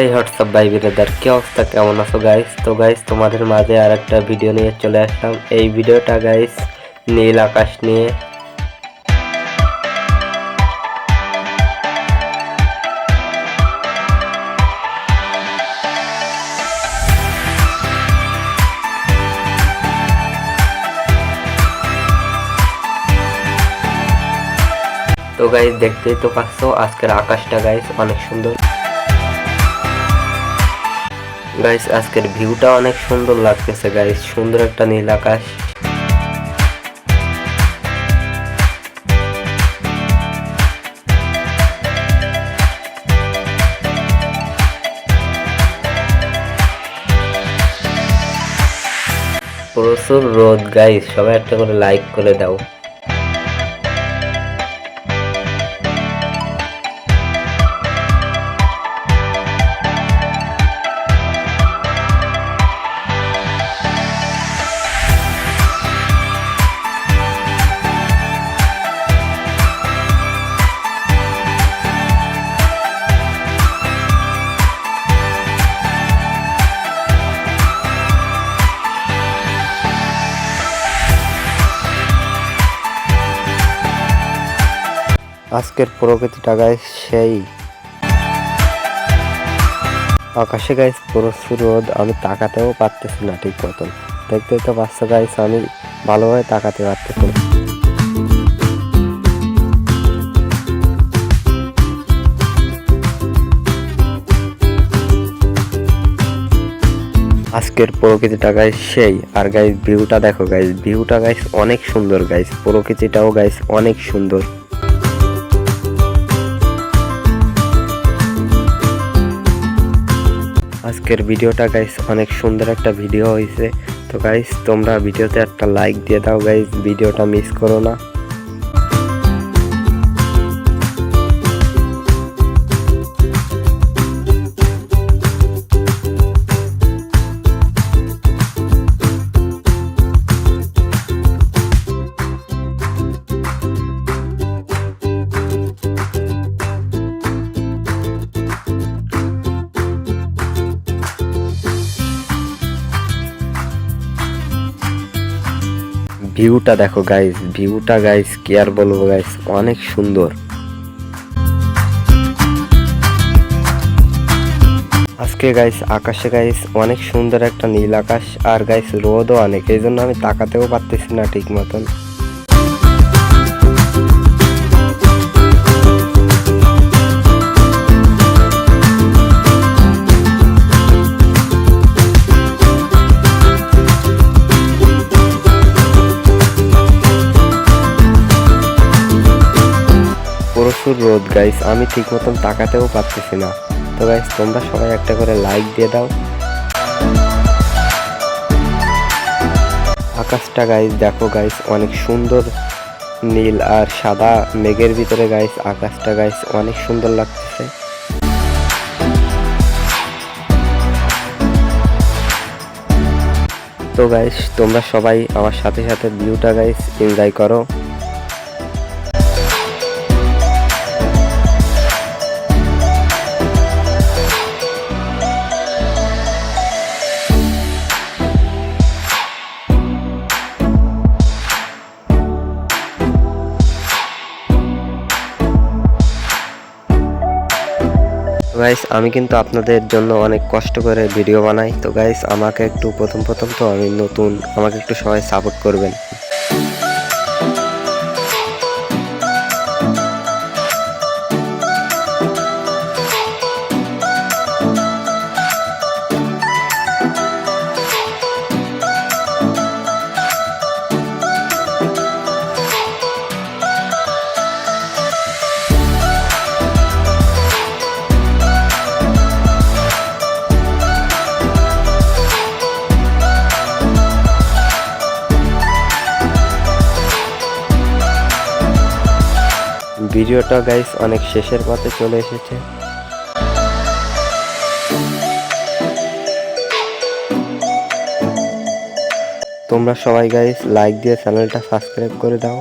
এই হোয়াটসঅ্যাপ ভাই ব্রাদার, কি অবস্থা, কেমন আছো গাইস? তো গাইস তোমাদের মাঝে আর একটা ভিডিও নিয়ে চলে আসলাম। এই ভিডিওটা গাইস নীল আকাশ নিয়ে। তো গাইস দেখতেই তো পাচ্ছ আজকের আকাশটা গাইস অনেক সুন্দর। গাইস আজকের ভিউটা অনেক সুন্দর লাগতেছে গাইস, সুন্দর একটা নীল আকাশ। প্রচুর রোদ গাইস, সবাই একটা করে লাইক করে দাও। আজকের প্রকৃতিটা গাইস সেই। আকাশে গাইস প্রচুর রোদ, আমি তাকাতেও পারতেছি না ঠিক মতন। দেখতেই তো পাচ্ছ গাইস, আমি ভালোভাবে তাকাতে পারতেছি না। আজকের প্রকৃতিটা গাইস সেই। আর গাইস ভিউটা দেখো গাইস, ভিউটা গাইস অনেক সুন্দর গাইস, প্রকৃতিটাও গাইস অনেক সুন্দর। আজকের ভিডিওটা গাইস অনেক সুন্দর একটা ভিডিও হয়েছে। তো গাইস তোমরা ভিডিওতে একটা লাইক দিয়ে দাও গাইস, ভিডিওটা মিস করো না। ভিউটা দেখো গাইস, ভিউটা গাইস কি আর বলবো গাইস, অনেক সুন্দর। আজকে গাইস আকাশে গাইস অনেক সুন্দর একটা নীল আকাশ, আর গাইস রোদও অনেক, এই জন্য আমি তাকাতেও পারতেছি না ঠিক মতন। প্রচুর রোদ গাইস, আমি ঠিক মতন তাকাতেও পারতেছি না। তো গাইস তোমরা সবাই একটা করে লাইক দিয়ে দাও। আকাশটা গাইস দেখো গাইস অনেক সুন্দর, নীল আর সাদা মেঘের ভিতরে গাইস আকাশটা গাইস অনেক সুন্দর লাগতেছে। তো গাইস তোমরা সবাই আমার সাথে সাথে ভিউটা গাইস এনজয় করো। গাইস আমি কিন্তু আপনাদের জন্য অনেক কষ্ট করে ভিডিও বানাই। তো গাইস আমাকে একটু প্রথম তো আমি নতুন, আমাকে একটু সবাই সাপোর্ট করবেন। ভিডিওটা গাইস অনেক শেষের পথে চলে এসেছে। তোমরা সবাই গাইস লাইক দিয়ে চ্যানেলটা সাবস্ক্রাইব করে দাও।